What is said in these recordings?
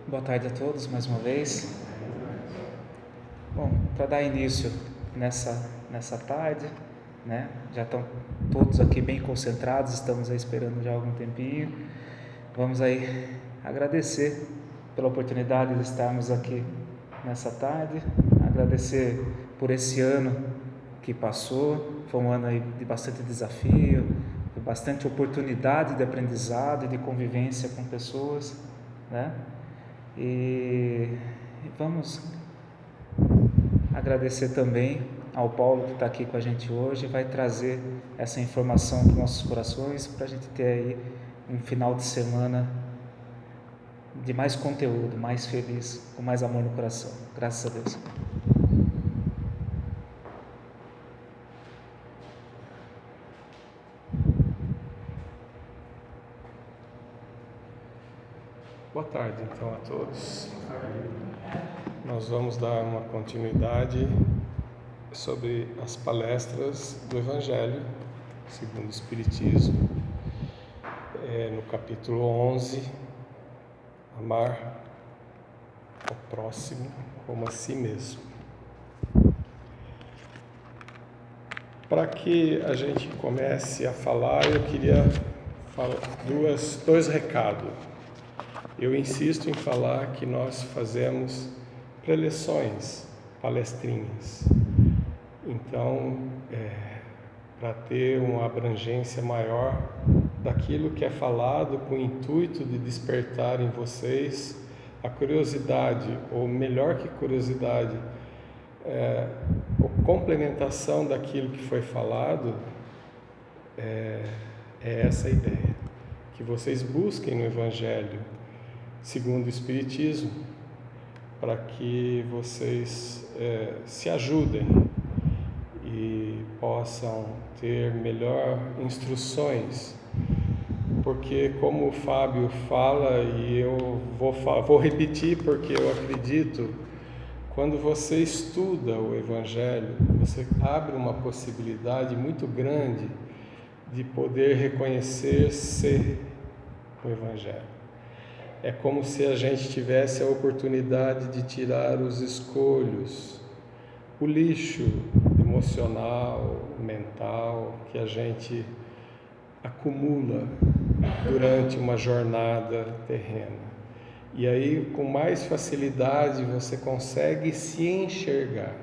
Boa tarde a todos mais uma vez. Bom, para dar início nessa tarde, né? Já estão todos aqui bem concentrados, estamos aí esperando já algum tempinho. Vamos aí agradecer pela oportunidade de estarmos aqui nessa tarde, agradecer por esse ano que passou. Foi um ano aí de bastante desafio, de bastante oportunidade de aprendizado e de convivência com pessoas, né? E vamos agradecer também ao Paulo que está aqui com a gente hoje, vai trazer essa informação para os nossos corações, para a gente ter aí um final de semana de mais conteúdo, mais feliz, com mais amor no coração. Graças a Deus. Boa tarde, então, a todos. Nós vamos dar uma continuidade sobre as palestras do Evangelho segundo o Espiritismo, no capítulo 11, Amar ao próximo como a si mesmo. Para que a gente comece a falar, eu queria falar dois recados. Eu insisto em falar que nós fazemos preleções, palestrinhas. Então, para ter uma abrangência maior daquilo que é falado, com o intuito de despertar em vocês a curiosidade, ou melhor que curiosidade, a complementação daquilo que foi falado, é essa a ideia. Que vocês busquem no Evangelho segundo o Espiritismo, para que vocês se ajudem e possam ter melhor instruções, porque como o Fábio fala, e eu vou repetir porque eu acredito, quando você estuda o Evangelho, você abre uma possibilidade muito grande de poder reconhecer-se no Evangelho. É como se a gente tivesse a oportunidade de tirar os escolhos, o lixo emocional, mental, que a gente acumula durante uma jornada terrena. E aí, com mais facilidade, você consegue se enxergar.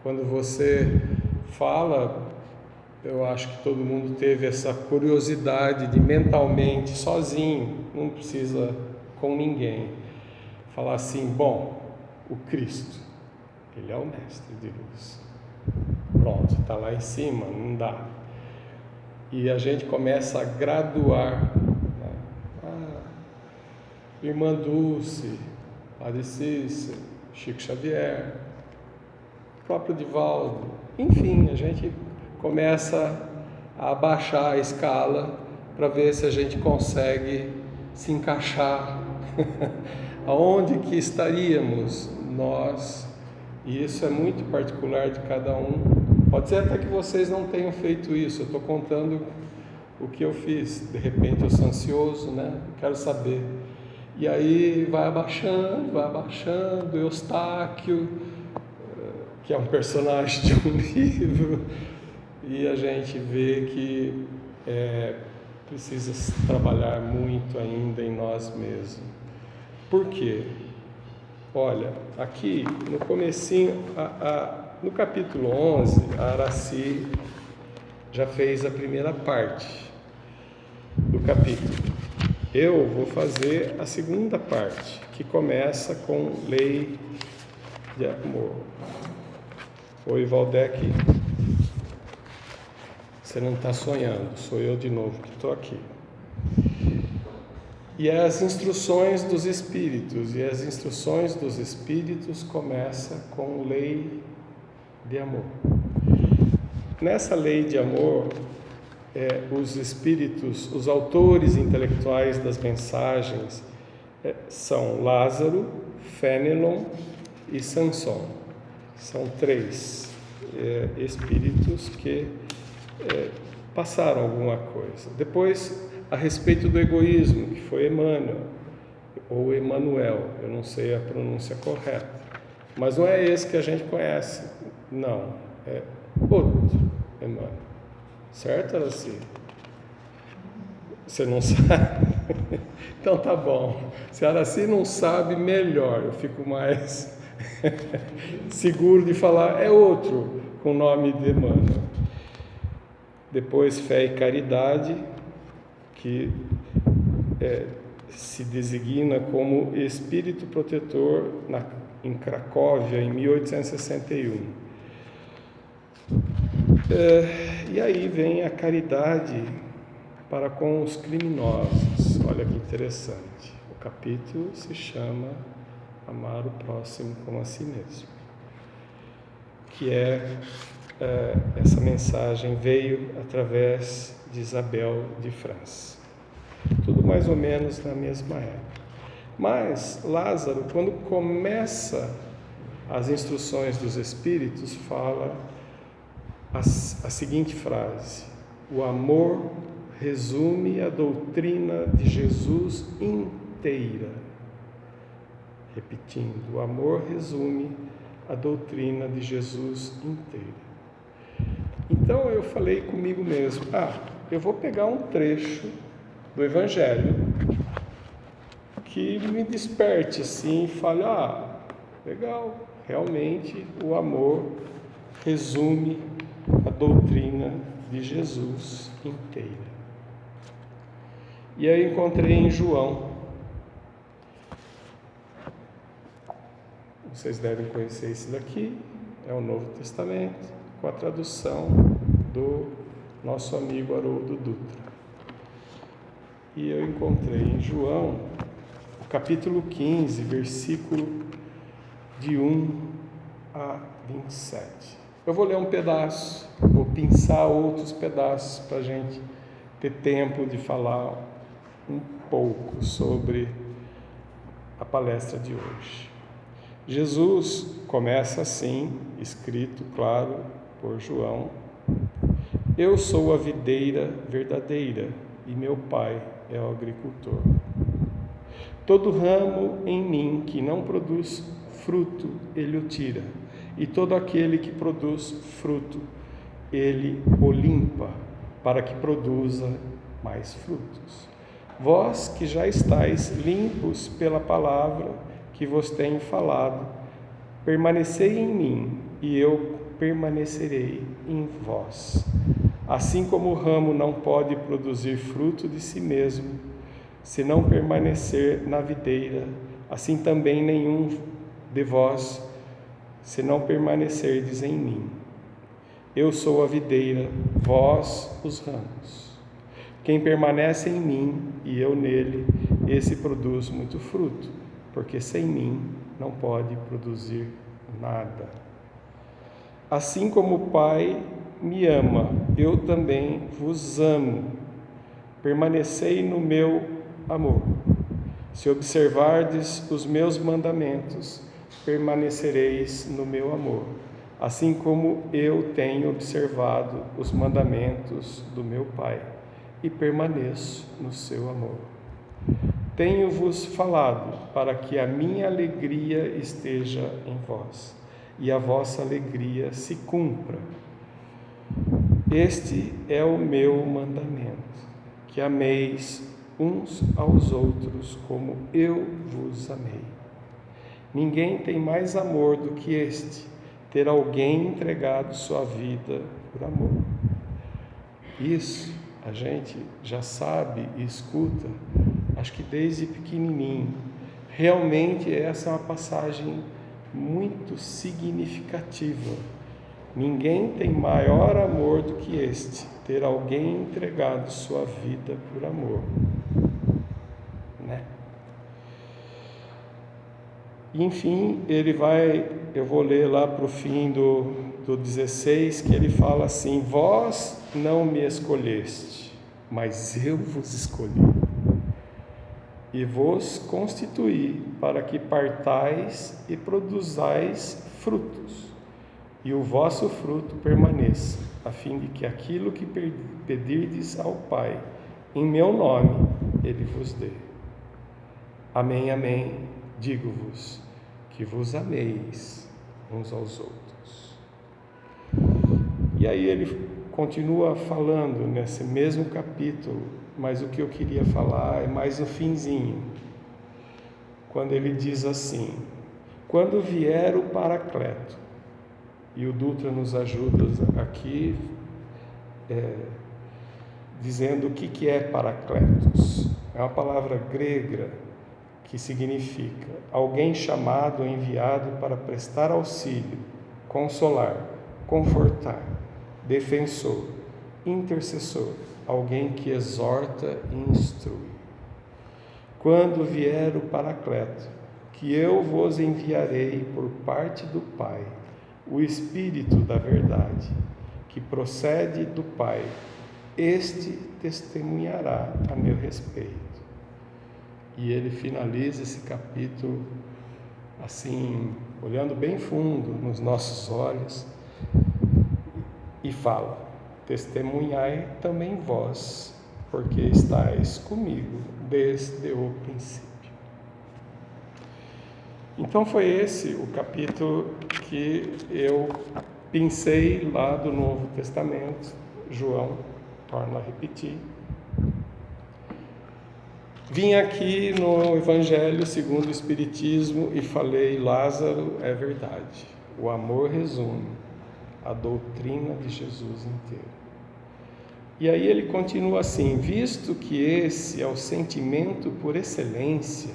Quando você fala, eu acho que todo mundo teve essa curiosidade de mentalmente, sozinho, não precisa com ninguém, falar assim: bom, o Cristo, ele é o mestre de luz. Pronto, está lá em cima, não dá. E a gente começa a graduar, né? Irmã Dulce, Padre Cícero, Chico Xavier, próprio Divaldo, enfim, a gente começa a abaixar a escala para ver se a gente consegue se encaixar aonde que estaríamos nós. E isso é muito particular de cada um. Pode ser até que vocês não tenham feito isso, eu estou contando o que eu fiz. De repente eu sou ansioso, né? Quero saber. E aí vai abaixando, Eustáquio, que é um personagem de um livro, e a gente vê que precisa trabalhar muito ainda em nós mesmos. Por quê? Olha, aqui no comecinho, no capítulo 11, a Araci já fez a primeira parte do capítulo. Eu vou fazer a segunda parte, que começa com lei de amor. Oi, Valdec, você não está sonhando, sou eu de novo que estou aqui. E as instruções dos Espíritos, e as instruções dos Espíritos começam com lei de amor. Nessa lei de amor, os Espíritos, os autores intelectuais das mensagens são Lázaro, Fénelon e Sanson. São três Espíritos que passaram alguma coisa. Depois, a respeito do egoísmo, que foi Emmanuel, ou Emanuel, eu não sei a pronúncia correta, mas não é esse que a gente conhece, não, é outro Emmanuel, certo, Araci? Você não sabe? Então tá bom, se a Araci não sabe, melhor, eu fico mais seguro de falar, é outro com o nome de Emmanuel. Depois Fé e Caridade, que se designa como espírito protetor em Cracóvia, em 1861. E aí vem a caridade para com os criminosos. Olha que interessante. O capítulo se chama Amar o Próximo como a Si Mesmo, que essa mensagem veio através de Isabel de França. Tudo mais ou menos na mesma época. Mas Lázaro, quando começa as instruções dos Espíritos, fala a seguinte frase: o amor resume a doutrina de Jesus inteira. Repetindo, o amor resume a doutrina de Jesus inteira. Então eu falei comigo mesmo, eu vou pegar um trecho do Evangelho que me desperte assim e fale, legal, realmente o amor resume a doutrina de Jesus inteira. E aí encontrei em João. Vocês devem conhecer esse daqui, é o Novo Testamento, com a tradução do nosso amigo Haroldo Dutra. E eu encontrei em João, o capítulo 15, versículo de 1 a 27. Eu vou ler um pedaço, vou pensar outros pedaços para a gente ter tempo de falar um pouco sobre a palestra de hoje. Jesus começa assim, escrito, claro, por João: eu sou a videira verdadeira e meu Pai é o agricultor. Todo ramo em mim que não produz fruto, ele o tira, e todo aquele que produz fruto, ele o limpa, para que produza mais frutos. Vós que já estáis limpos pela palavra que vos tenho falado, permanecei em mim, e eu permanecerei em vós. Assim como o ramo não pode produzir fruto de si mesmo, se não permanecer na videira, assim também nenhum de vós, se não permanecerdes em mim. Eu sou a videira, vós os ramos. Quem permanece em mim e eu nele, esse produz muito fruto, porque sem mim não pode produzir nada. Assim como o Pai me ama, eu também vos amo. Permanecei no meu amor. Se observardes os meus mandamentos, permanecereis no meu amor, assim como eu tenho observado os mandamentos do meu Pai e permaneço no seu amor. Tenho-vos falado para que a minha alegria esteja em vós e a vossa alegria se cumpra. Este é o meu mandamento, que ameis uns aos outros como eu vos amei. Ninguém tem mais amor do que este, ter alguém entregado sua vida por amor. Isso a gente já sabe e escuta, acho que desde pequenininho. Realmente essa é uma passagem muito significativa. Ninguém tem maior amor do que este, ter alguém entregado sua vida por amor, né? Enfim, eu vou ler lá para o fim do 16, que ele fala assim: vós não me escolheste, mas eu vos escolhi e vos constituí para que partais e produzais frutos, e o vosso fruto permaneça, a fim de que aquilo que pedirdes ao Pai em meu nome, Ele vos dê. Amém, amém, digo-vos, que vos ameis uns aos outros. E aí ele continua falando nesse mesmo capítulo, mas o que eu queria falar é mais no finzinho, quando ele diz assim: quando vier o Paracleto, e o Dutra nos ajuda aqui, dizendo o que é Paracletos. É uma palavra grega que significa alguém chamado ou enviado para prestar auxílio, consolar, confortar, defensor, intercessor, alguém que exorta e instrui. Quando vier o Paracleto, que eu vos enviarei por parte do Pai, o Espírito da verdade, que procede do Pai, este testemunhará a meu respeito. E ele finaliza esse capítulo assim, olhando bem fundo nos nossos olhos, e fala: testemunhai também vós, porque estáis comigo desde o princípio. Então foi esse o capítulo que eu pensei lá do Novo Testamento. João torna a repetir. Vim aqui no Evangelho segundo o Espiritismo e falei: Lázaro, é verdade. O amor resume a doutrina de Jesus inteira. E aí ele continua assim: visto que esse é o sentimento por excelência,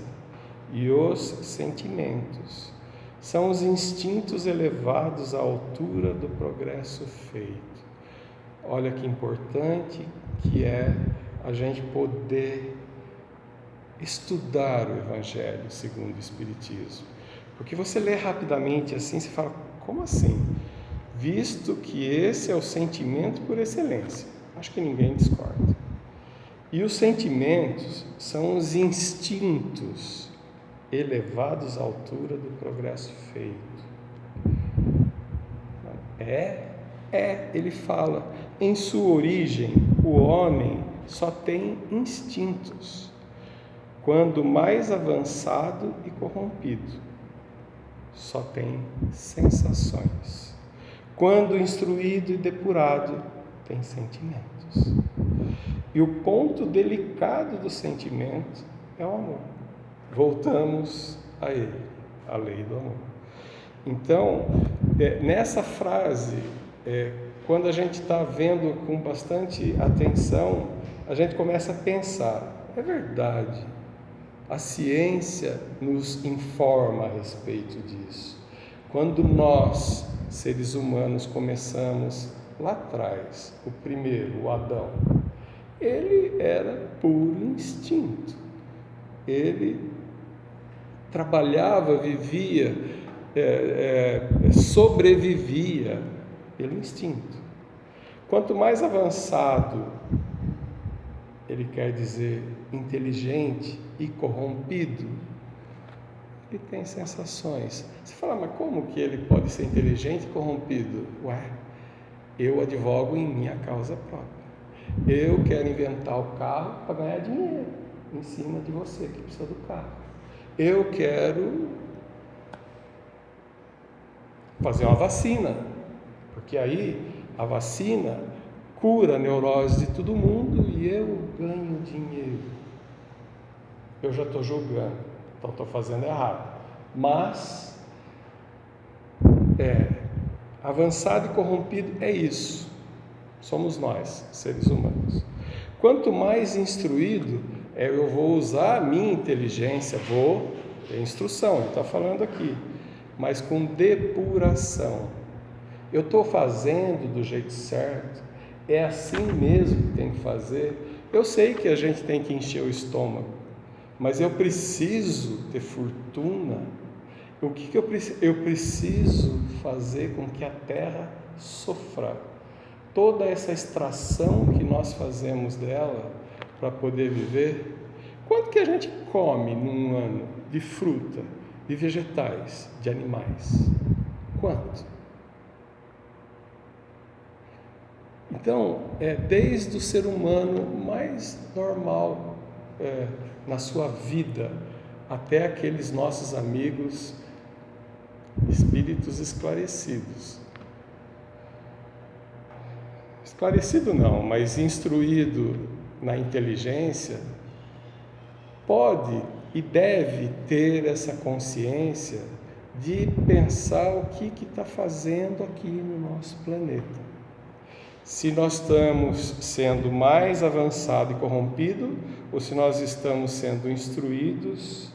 e os sentimentos são os instintos elevados à altura do progresso feito. Olha que importante que é a gente poder estudar o Evangelho segundo o Espiritismo. Porque você lê rapidamente assim, você fala: como assim? Visto que esse é o sentimento por excelência. Acho que ninguém discorda. E os sentimentos são os instintos elevados à altura do progresso feito. Ele fala, em sua origem, o homem só tem instintos. Quando mais avançado e corrompido, só tem sensações. Quando instruído e depurado, tem sentimentos. E o ponto delicado do sentimento é o amor. Voltamos a ele, a lei do amor. Então, nessa frase, quando a gente está vendo com bastante atenção, a gente começa a pensar: é verdade, a ciência nos informa a respeito disso. Quando nós, seres humanos, começamos lá atrás, o primeiro, o Adão, ele era puro instinto. Ele trabalhava, vivia, sobrevivia pelo instinto. Quanto mais avançado, ele quer dizer inteligente e corrompido, ele tem sensações. Você fala: mas como que ele pode ser inteligente e corrompido? Eu advogo em minha causa própria. Eu quero inventar o carro para ganhar dinheiro em cima de você que precisa do carro. Eu quero fazer uma vacina, porque aí a vacina cura a neurose de todo mundo e eu ganho dinheiro. Eu já estou julgando, então estou fazendo errado. Mas avançado e corrompido é isso. Somos nós, seres humanos. Quanto mais instruído, eu vou usar a minha inteligência, é instrução, ele está falando aqui, mas com depuração. Eu estou fazendo do jeito certo, é assim mesmo que tem que fazer. Eu sei que a gente tem que encher o estômago, mas eu preciso ter fortuna. O que eu preciso? Eu preciso fazer com que a terra sofra toda essa extração que nós fazemos dela para poder viver. Quanto que a gente come num ano de fruta, de vegetais, de animais? Quanto? Então, desde o ser humano mais normal na sua vida até aqueles nossos amigos espíritos esclarecidos. Esclarecido não, mas instruído na inteligência, pode e deve ter essa consciência de pensar o que está fazendo aqui no nosso planeta. Se nós estamos sendo mais avançado e corrompido, ou se nós estamos sendo instruídos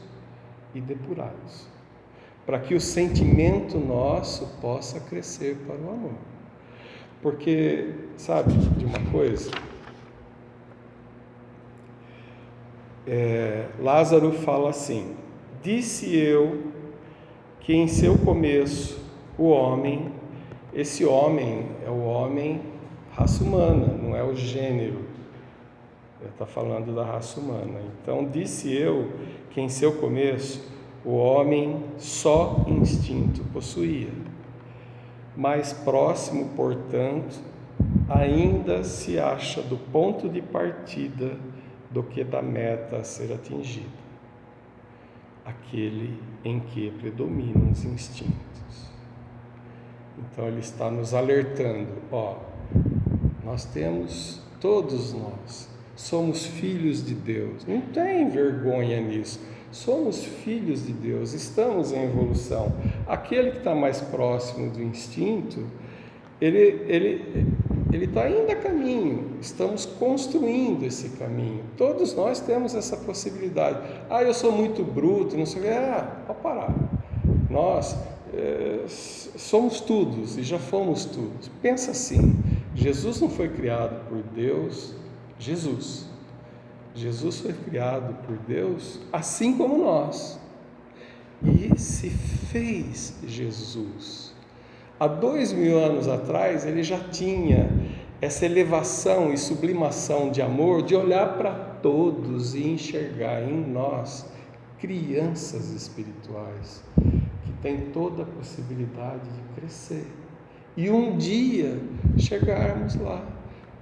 e depurados, para que o sentimento nosso possa crescer para o amor. Porque, sabe de uma coisa? Lázaro fala assim: disse eu que em seu começo o homem, esse homem é o homem raça humana, não é o gênero, ele está falando da raça humana. Então disse eu que em seu começo o homem só instinto possuía, mais próximo, portanto, ainda se acha do ponto de partida do que da meta a ser atingida, aquele em que predominam os instintos. Então ele está nos alertando, nós temos, todos nós, somos filhos de Deus, não tem vergonha nisso, somos filhos de Deus, estamos em evolução. Aquele que está mais próximo do instinto, ele está ainda a caminho, estamos construindo esse caminho. Todos nós temos essa possibilidade. Eu sou muito bruto, não sei o que. Pode parar. Nós somos todos e já fomos todos. Pensa assim, Jesus não foi criado por Deus, Jesus foi criado por Deus assim como nós. E se fez Jesus. Há 2000 anos atrás, ele já tinha essa elevação e sublimação de amor, de olhar para todos e enxergar em nós crianças espirituais, que têm toda a possibilidade de crescer. E um dia chegarmos lá,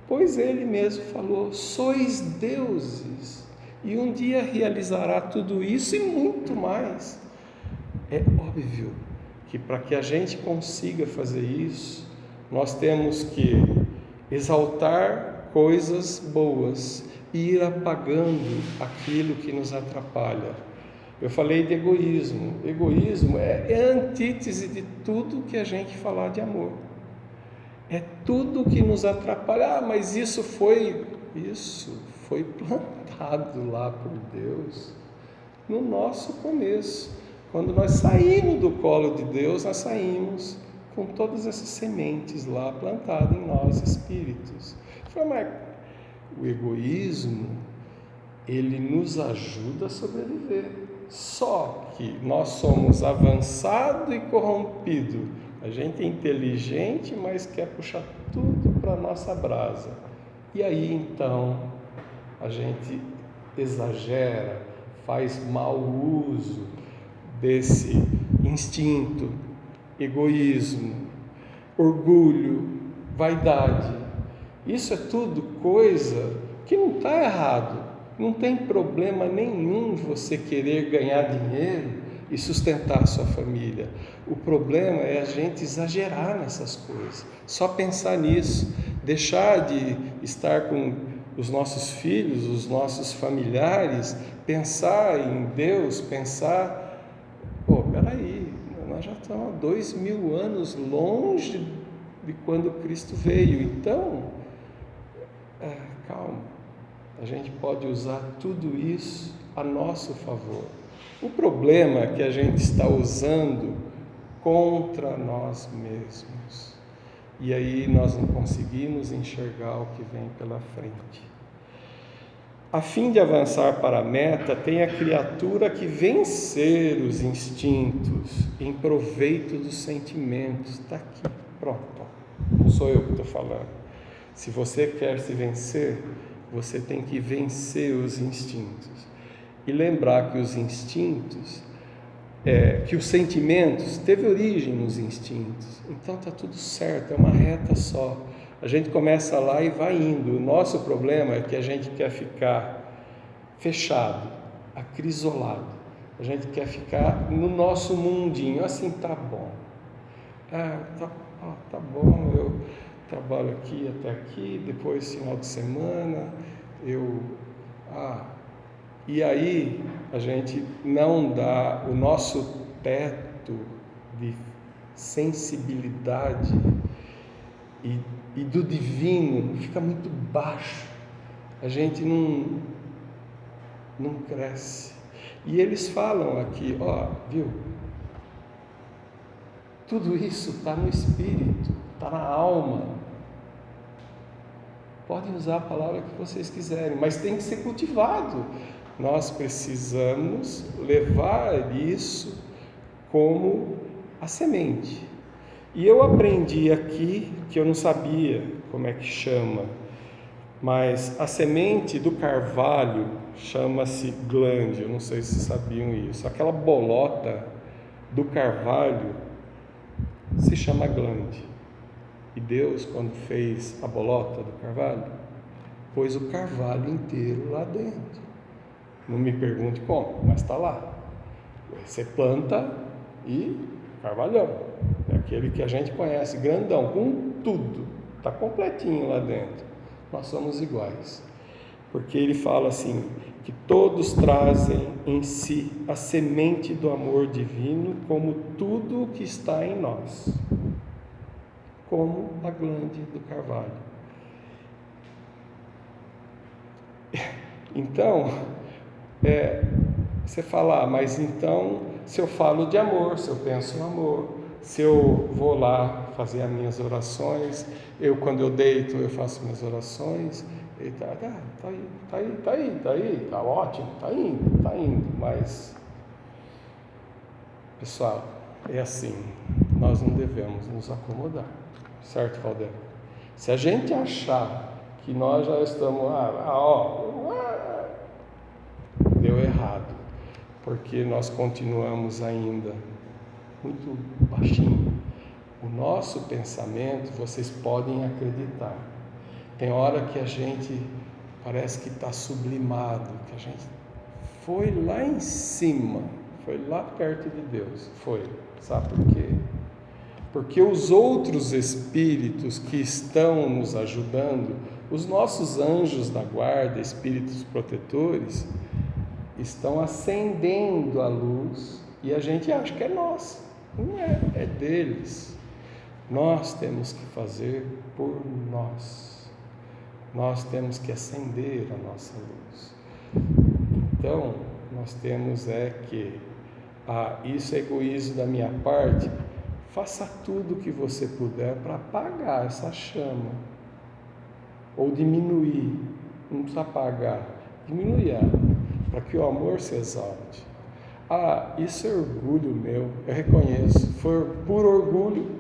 pois ele mesmo falou, sois deuses, e um dia realizará tudo isso e muito mais. É óbvio que para que a gente consiga fazer isso, nós temos que exaltar coisas boas e ir apagando aquilo que nos atrapalha. Eu falei de egoísmo. Egoísmo é a antítese de tudo que a gente falar de amor. É tudo que nos atrapalha. Mas isso foi plantado lá por Deus no nosso começo. Quando nós saímos do colo de Deus, nós saímos com todas essas sementes lá plantadas em nós, espíritos. Mas o egoísmo, ele nos ajuda a sobreviver. Só que nós somos avançado e corrompido. A gente é inteligente, mas quer puxar tudo para a nossa brasa. E aí, então, a gente exagera, faz mau uso desse instinto, egoísmo, orgulho, vaidade. Isso é tudo coisa que não está errado. Não tem problema nenhum você querer ganhar dinheiro e sustentar a sua família. O problema é a gente exagerar nessas coisas, só pensar nisso, deixar de estar com os nossos filhos, os nossos familiares, pensar em Deus, pensar... Peraí, nós já estamos há 2000 anos longe de quando Cristo veio, então, calma, a gente pode usar tudo isso a nosso favor. O problema é que a gente está usando contra nós mesmos, e aí nós não conseguimos enxergar o que vem pela frente. A fim de avançar para a meta, tem a criatura que vencer os instintos em proveito dos sentimentos. Está aqui, pronto. Não sou eu que estou falando. Se você quer se vencer, você tem que vencer os instintos. E lembrar que os instintos, que os sentimentos teve origem nos instintos. Então está tudo certo, é uma reta só. A gente começa lá e vai indo. O nosso problema é que a gente quer ficar fechado, acrisolado, A gente quer ficar no nosso mundinho, assim, tá bom. Tá bom, eu trabalho aqui até aqui, depois final de semana, e aí a gente não dá o nosso teto de sensibilidade e do divino, fica muito baixo. A gente não cresce. E eles falam aqui, viu? Tudo isso está no espírito, está na alma. Podem usar a palavra que vocês quiserem, mas tem que ser cultivado. Nós precisamos levar isso como a semente. E eu aprendi aqui, que eu não sabia como é que chama, mas a semente do carvalho chama-se glande. Eu não sei se sabiam isso. Aquela bolota do carvalho se chama glande. E Deus, quando fez a bolota do carvalho, pôs o carvalho inteiro lá dentro. Não me pergunte como, mas está lá. Você planta e carvalhão. É aquele que a gente conhece, grandão, com tudo. Está completinho lá dentro. Nós somos iguais. Porque ele fala assim, que todos trazem em si a semente do amor divino, como tudo o que está em nós. Como a glande do carvalho. Então, você fala, mas então, se eu falo de amor, se eu penso no amor, se eu vou lá fazer as minhas orações, quando eu deito, eu faço minhas orações, e tá aí, tá ótimo, tá indo, mas, pessoal, é assim, nós não devemos nos acomodar, certo, Valdemar? Se a gente achar que nós já estamos, deu errado, porque nós continuamos ainda muito baixinho. O nosso pensamento, vocês podem acreditar, tem hora que a gente parece que está sublimado, que a gente foi lá em cima, foi lá perto de Deus, sabe por quê? Porque os outros espíritos que estão nos ajudando, os nossos anjos da guarda, espíritos protetores, estão acendendo a luz e a gente acha que é nossa. Não é deles. Nós temos que fazer por nós. Nós temos que acender a nossa luz. Então, nós temos que, isso é egoísmo da minha parte, faça tudo o que você puder para apagar essa chama. Ou diminuir, não precisa apagar, diminuir ela, para que o amor se exalte. Isso é orgulho meu, eu reconheço, foi por orgulho.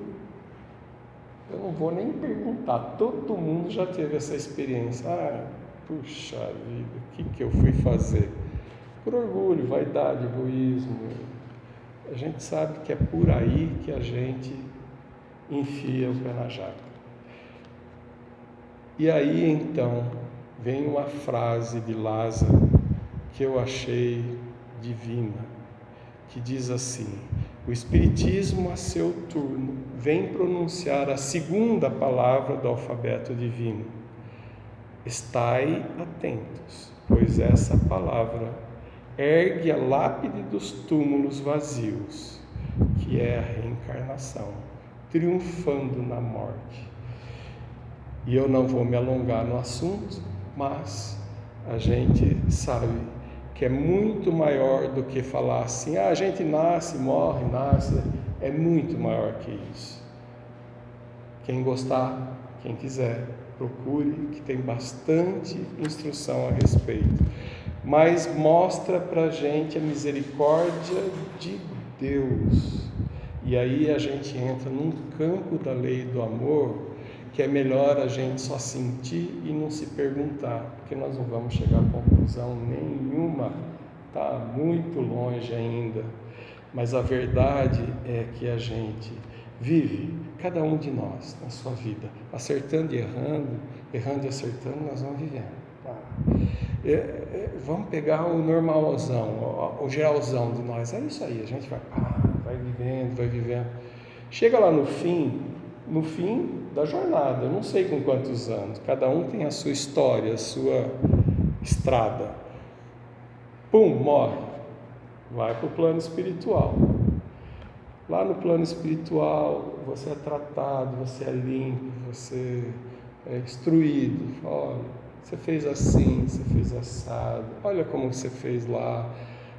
Eu não vou nem perguntar, todo mundo já teve essa experiência. Puxa vida, o que eu fui fazer? Por orgulho, vaidade, egoísmo. A gente sabe que é por aí que a gente enfia o pé na jaca. E aí então vem uma frase de Lázaro que eu achei divina, que diz assim: o Espiritismo, a seu turno, vem pronunciar a segunda palavra do alfabeto divino. Estai atentos, pois essa palavra ergue a lápide dos túmulos vazios, que é a reencarnação, triunfando na morte. E eu não vou me alongar no assunto, mas a gente sabe que é muito maior do que falar assim, a gente nasce, morre, nasce, é muito maior que isso. Quem gostar, quem quiser, procure, que tem bastante instrução a respeito. Mas mostra para a gente a misericórdia de Deus. E aí a gente entra num campo da lei do amor, que é melhor a gente só sentir e não se perguntar, porque nós não vamos chegar a conclusão nenhuma, está muito longe ainda. Mas a verdade é que a gente vive, cada um de nós, na sua vida, acertando e errando, errando e acertando, nós vamos vivendo. vamos pegar o normalzão, o geralzão de nós. É isso aí, a gente vai vivendo. Chega lá no fim da jornada, eu não sei com quantos anos, cada um tem a sua história, a sua estrada. Pum, morre, vai para o plano espiritual. Lá no plano espiritual, você é tratado, você é limpo, você é instruído. Olha, você fez assim, você fez assado, olha como você fez lá.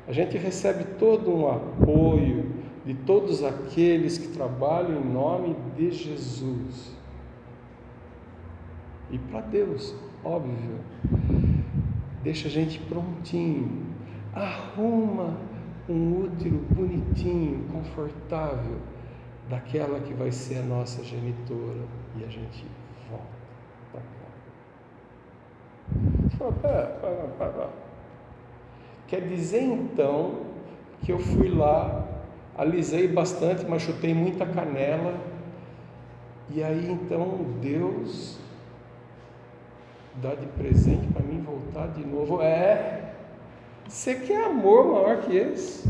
A gente recebe todo um apoio de todos aqueles que trabalham em nome de Jesus. E para Deus, óbvio, deixa a gente prontinho, arruma um útero bonitinho, confortável, daquela que vai ser a nossa genitora, e a gente volta para cá. Você fala, pera. Quer dizer então que eu fui lá, alisei bastante, mas chutei muita canela, e aí então Deus dá de presente para mim voltar de novo? Você quer amor maior que esse?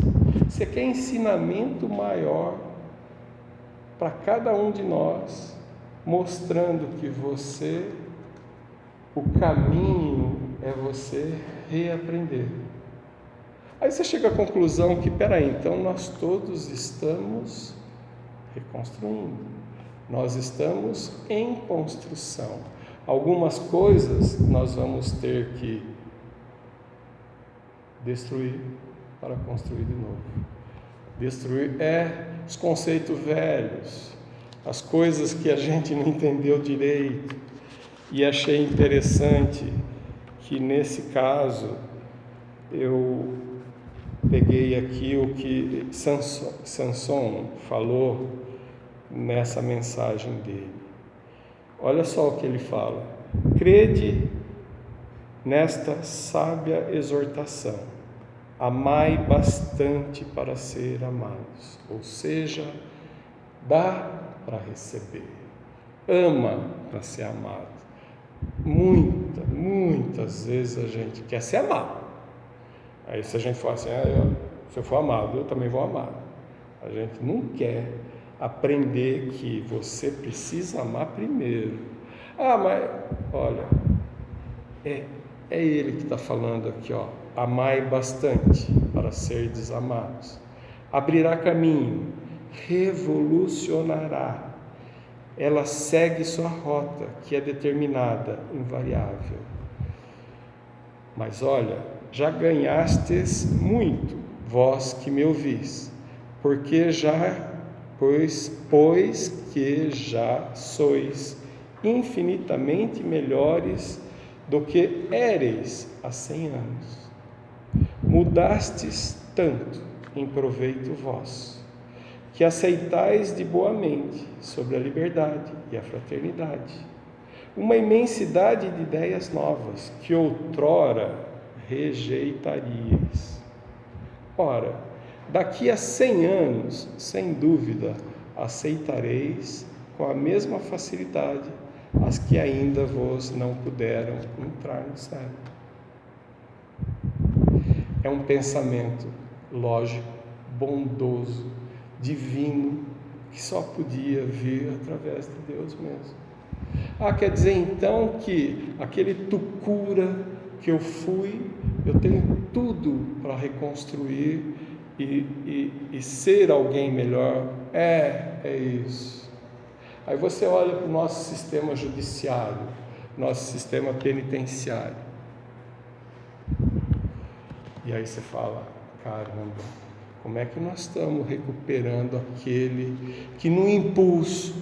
Você quer ensinamento maior para cada um de nós, mostrando que o caminho é você reaprender. Aí você chega à conclusão que, então nós todos estamos reconstruindo, nós estamos em construção. Algumas coisas nós vamos ter que destruir para construir de novo. Destruir os conceitos velhos, as coisas que a gente não entendeu direito. E achei interessante que nesse caso eu peguei aqui o que Samson falou nessa mensagem dele. Olha só o que ele fala: crede nesta sábia exortação, amai bastante para ser amados, ou seja, dá para receber, ama para ser amado. Muitas vezes a gente quer ser amado. Aí se a gente for assim, se eu for amado, eu também vou amar. A gente não quer aprender que você precisa amar primeiro. Mas olha, é ele que está falando aqui, amai bastante para seres amados. Abrirá caminho, revolucionará. Ela segue sua rota, que é determinada, invariável. Mas olha, já ganhastes muito, vós que me ouvis, pois que já sois infinitamente melhores do que éreis há 100 anos. Mudastes tanto em proveito vós, que aceitais de boa mente sobre a liberdade e a fraternidade, uma imensidade de ideias novas que outrora rejeitaríeis. Ora, daqui a 100 anos, sem dúvida, aceitareis com a mesma facilidade as que ainda vos não puderam entrar no céu. É um pensamento lógico, bondoso, divino, que só podia vir através de Deus mesmo. Quer dizer então que aquele tucura que eu fui, eu tenho tudo para reconstruir e ser alguém melhor? É isso. Aí você olha para o nosso sistema judiciário, nosso sistema penitenciário, e aí você fala, caramba, como é que nós estamos recuperando aquele que no impulso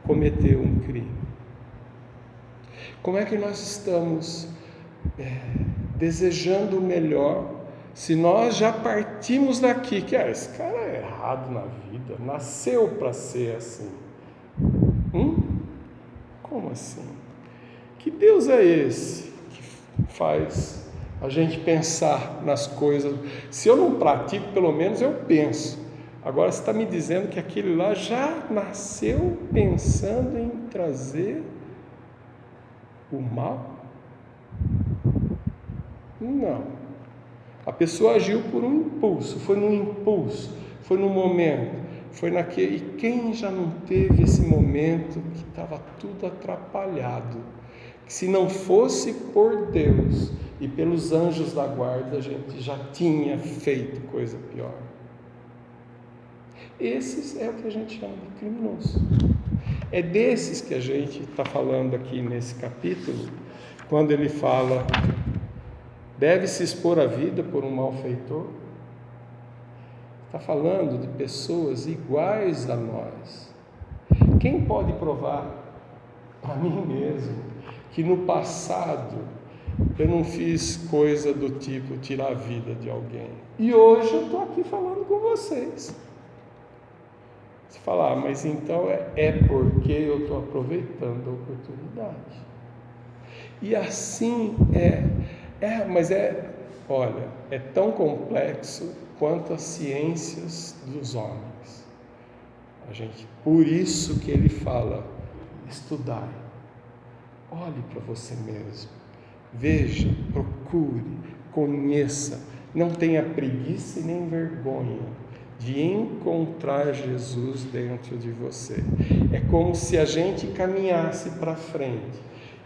cometeu um crime? Como é que nós estamos desejando o melhor, se nós já partimos daqui, que esse cara é errado na vida, nasceu para ser assim? Como assim? Que Deus é esse que faz a gente pensar nas coisas? Se eu não pratico, pelo menos eu penso. Agora você está me dizendo que aquele lá já nasceu pensando em trazer o mal? Não. A pessoa agiu por um impulso, foi num impulso, foi num momento, foi naquele. E quem já não teve esse momento que estava tudo atrapalhado? Que se não fosse por Deus e pelos anjos da guarda, a gente já tinha feito coisa pior. Esses é o que a gente chama de criminoso. É desses que a gente está falando aqui nesse capítulo, quando ele fala: deve-se expor a vida por um malfeitor. Está falando de pessoas iguais a nós. Quem pode provar para mim mesmo que no passado eu não fiz coisa do tipo tirar a vida de alguém? E hoje eu estou aqui falando com vocês. Você fala, mas então é porque eu estou aproveitando a oportunidade. E assim olha, é tão complexo quanto as ciências dos homens. Por isso que ele fala, estudai, olhe para você mesmo, veja, procure, conheça, não tenha preguiça e nem vergonha de encontrar Jesus dentro de você. É como se a gente caminhasse para frente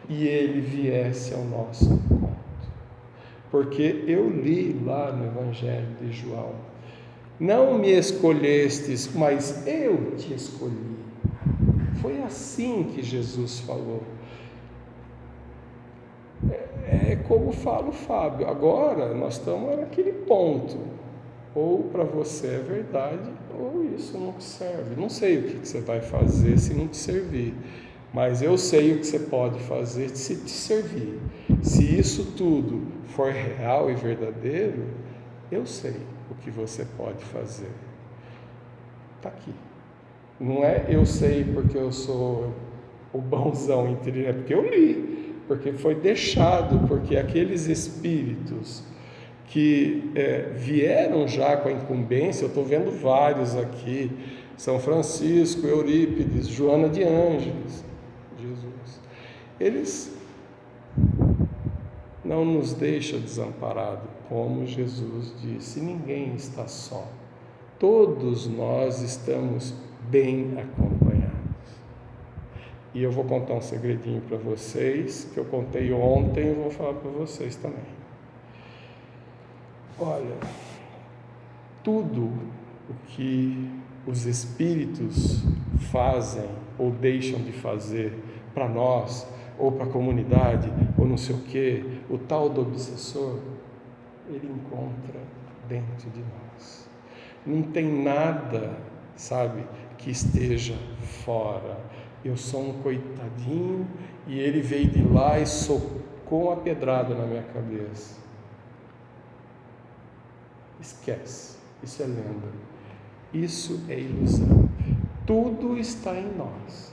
e ele viesse ao nosso encontro. Porque eu li lá no Evangelho de João: não me escolhestes, mas eu te escolhi. Foi assim que Jesus falou. É como fala o Fábio, agora nós estamos naquele ponto. Ou para você é verdade, ou isso não te serve. Não sei o que você vai fazer se não te servir, mas eu sei o que você pode fazer se te servir. Se isso tudo for real e verdadeiro, eu sei o que você pode fazer. Está aqui. Não é eu sei porque eu sou o bonzão, é porque eu li, porque foi deixado, porque aqueles espíritos que vieram já com a incumbência, eu estou vendo vários aqui, São Francisco, Eurípides, Joana de Ângeles, Jesus, eles não nos deixam desamparados, como Jesus disse, ninguém está só, todos nós estamos bem acompanhados. E eu vou contar um segredinho para vocês, que eu contei ontem, eu vou falar para vocês também. Olha, tudo o que os espíritos fazem ou deixam de fazer para nós, ou para a comunidade, ou não sei o quê, o tal do obsessor, ele encontra dentro de nós. Não tem nada, sabe, que esteja fora. Eu sou um coitadinho e ele veio de lá e socou uma pedrada na minha cabeça. Esquece, isso é lenda, isso é ilusão, tudo está em nós.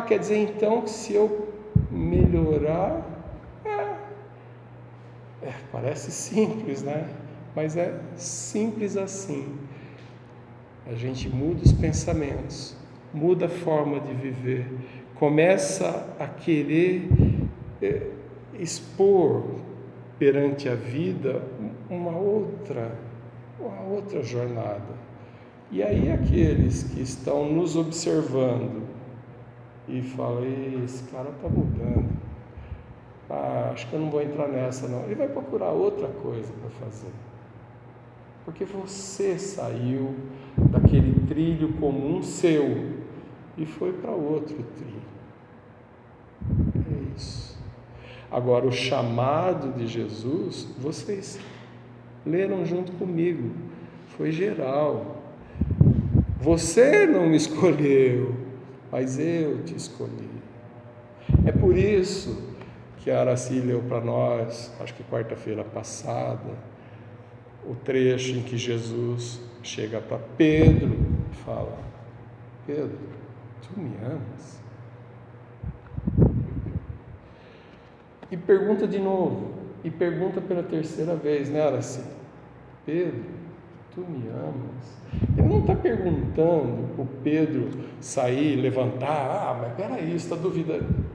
Quer dizer então que se eu melhorar, parece simples, né? Mas é simples assim. A gente muda os pensamentos, muda a forma de viver, começa a querer expor perante a vida uma outra jornada. E aí aqueles que estão nos observando e falam, esse cara está mudando, acho que eu não vou entrar nessa não, ele vai procurar outra coisa para fazer, porque você saiu daquele trilho comum seu e foi para outro trilho. É isso. Agora, o chamado de Jesus, vocês leram junto comigo, foi geral. Você não me escolheu, mas eu te escolhi. É por isso que a Araci leu para nós, acho que quarta-feira passada, o trecho em que Jesus chega para Pedro e fala: Pedro, tu me amas? E pergunta de novo, e pergunta pela terceira vez, né, Araci? Pedro, tu me amas? Ele não está perguntando o Pedro sair, levantar, mas peraí, você está duvidando.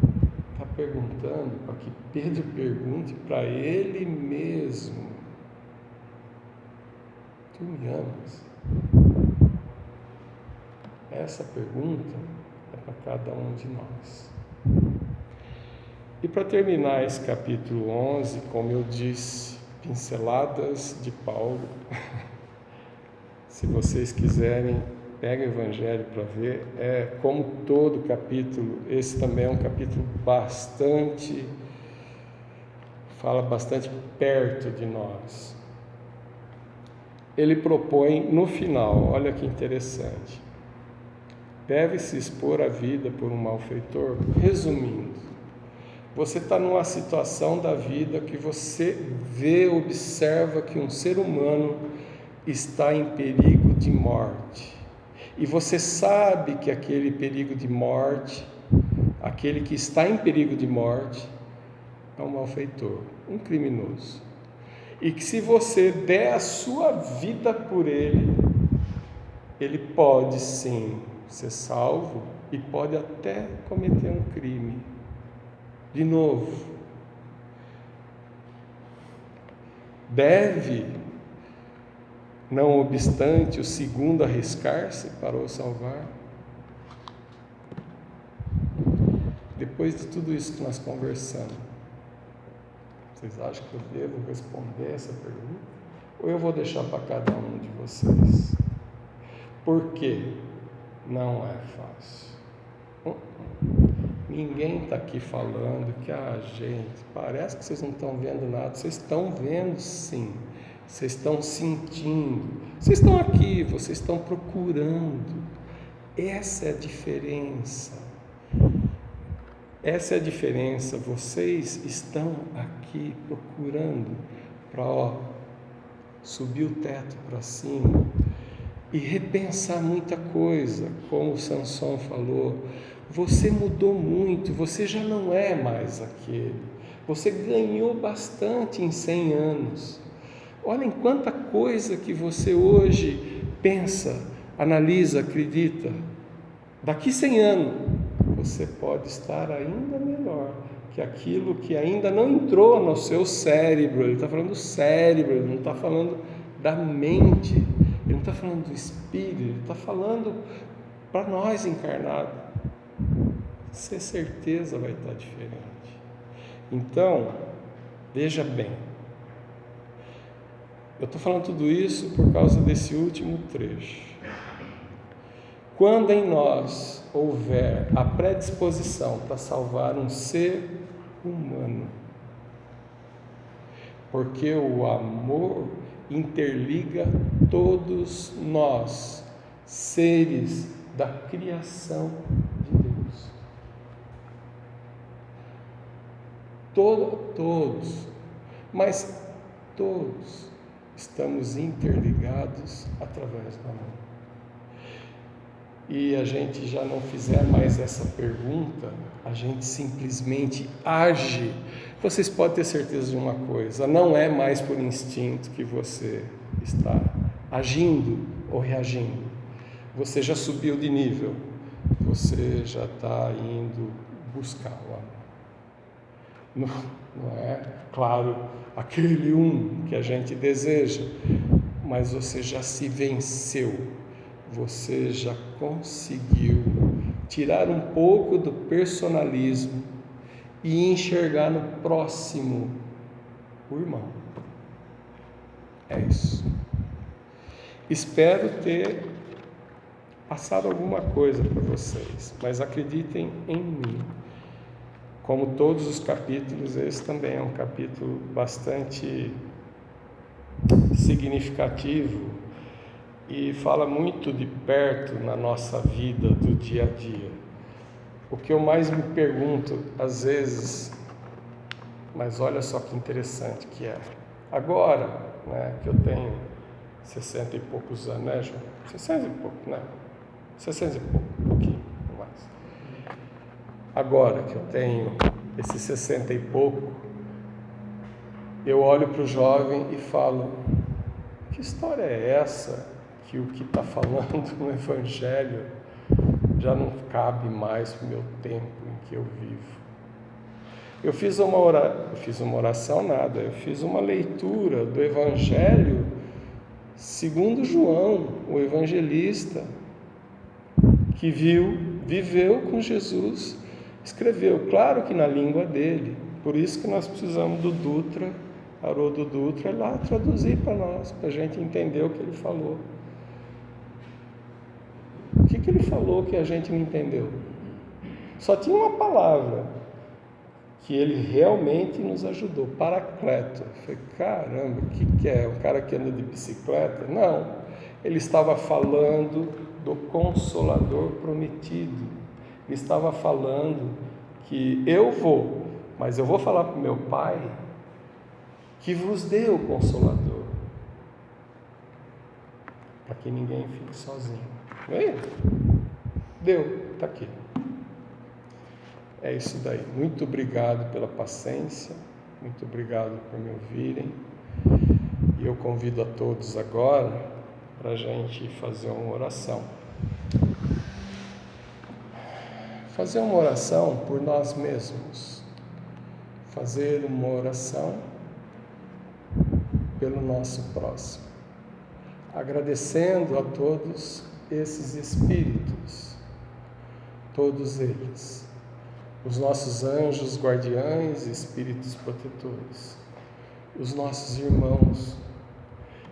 Está perguntando para que Pedro pergunte para ele mesmo. mesmo? Tu me amas? Essa pergunta é para cada um de nós. E para terminar esse capítulo 11, como eu disse, pinceladas de Paulo. Se vocês quiserem, peguem o Evangelho para ver. Como todo capítulo, esse também é um capítulo fala bastante perto de nós. Ele propõe no final, olha que interessante, deve-se expor a vida por um malfeitor? Resumindo, você está numa situação da vida que você observa que um ser humano está em perigo de morte. E você sabe que aquele perigo de morte, aquele que está em perigo de morte, é um malfeitor, um criminoso. E que se você der a sua vida por ele, ele pode sim ser salvo e pode até cometer um crime. De novo, deve, não obstante, o segundo arriscar-se para o salvar? Depois de tudo isso que nós conversamos, vocês acham que eu devo responder essa pergunta? Ou eu vou deixar para cada um de vocês? Por quê? Não é fácil. Ninguém está aqui falando que, gente, parece que vocês não estão vendo nada. Vocês estão vendo sim. Vocês estão sentindo. Vocês estão aqui, vocês estão procurando. Essa é a diferença. Essa é a diferença. Vocês estão aqui procurando para subir o teto para cima e repensar muita coisa, como o Samson falou. Você mudou muito, você já não é mais aquele. Você ganhou bastante em 100 anos. Olhem quanta coisa que você hoje pensa, analisa, acredita. Daqui 100 anos, você pode estar ainda melhor que aquilo que ainda não entrou no seu cérebro. Ele está falando do cérebro, ele não está falando da mente, ele não está falando do espírito, ele está falando para nós encarnados. Você certeza vai estar diferente. Então, veja bem, eu estou falando tudo isso por causa desse último trecho. Quando em nós houver a predisposição para salvar um ser humano, porque o amor interliga todos nós, seres da criação de Deus. Todos, mas todos estamos interligados através do amor. E a gente já não fizer mais essa pergunta, a gente simplesmente age. Vocês podem ter certeza de uma coisa, não é mais por instinto que você está agindo ou reagindo. Você já subiu de nível, você já está indo buscar o amor. Não é, claro, aquele que a gente deseja, mas você já se venceu, você já conseguiu tirar um pouco do personalismo e enxergar no próximo o irmão. É isso. Espero ter passado alguma coisa para vocês, mas acreditem em mim. Como todos os capítulos, esse também é um capítulo bastante significativo e fala muito de perto na nossa vida do dia a dia. O que eu mais me pergunto, às vezes, mas olha só que interessante que é. Agora, né, que eu tenho 60 e poucos anos, né, João? 60 e pouco, né? 60 e pouco, um pouquinho mais. Agora que eu tenho esses 60 e pouco, eu olho para o jovem e falo, que história é essa que o que está falando no Evangelho já não cabe mais para o meu tempo em que eu vivo? Eu fiz uma oração, nada, eu fiz uma leitura do Evangelho segundo João, o evangelista, que viveu com Jesus, escreveu, claro que na língua dele. Por isso que nós precisamos do Dutra, Haroldo Dutra, ir lá traduzir para nós, para a gente entender o que ele falou. O que ele falou que a gente não entendeu? Só tinha uma palavra que ele realmente nos ajudou, Paracleto. Eu falei, caramba, o que é? Um cara que anda de bicicleta? Não, ele estava falando do Consolador prometido. Ele estava falando que eu vou, mas eu vou falar para o meu Pai que vos dê o Consolador, para que ninguém fique sozinho. Não deu, está aqui. É isso daí. Muito obrigado pela paciência, muito obrigado por me ouvirem. E eu convido a todos agora para a gente fazer uma oração. Fazer uma oração por nós mesmos. Fazer uma oração pelo nosso próximo. Agradecendo a todos esses espíritos, todos eles, os nossos anjos guardiães e espíritos protetores, os nossos irmãos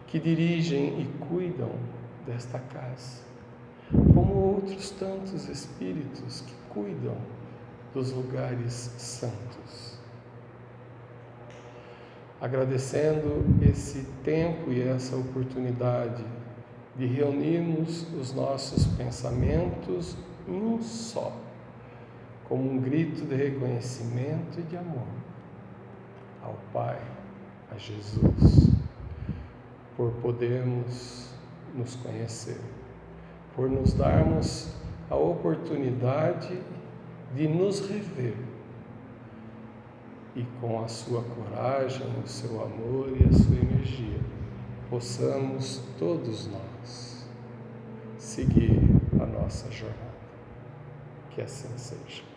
que dirigem e cuidam desta casa, como outros tantos espíritos que cuidam dos lugares santos. Agradecendo esse tempo e essa oportunidade de reunirmos os nossos pensamentos em um só, como um grito de reconhecimento e de amor ao Pai, a Jesus, por podermos nos conhecer, por nos darmos a oportunidade de nos rever e com a sua coragem, o seu amor e a sua energia, possamos todos nós seguir a nossa jornada. Que assim seja.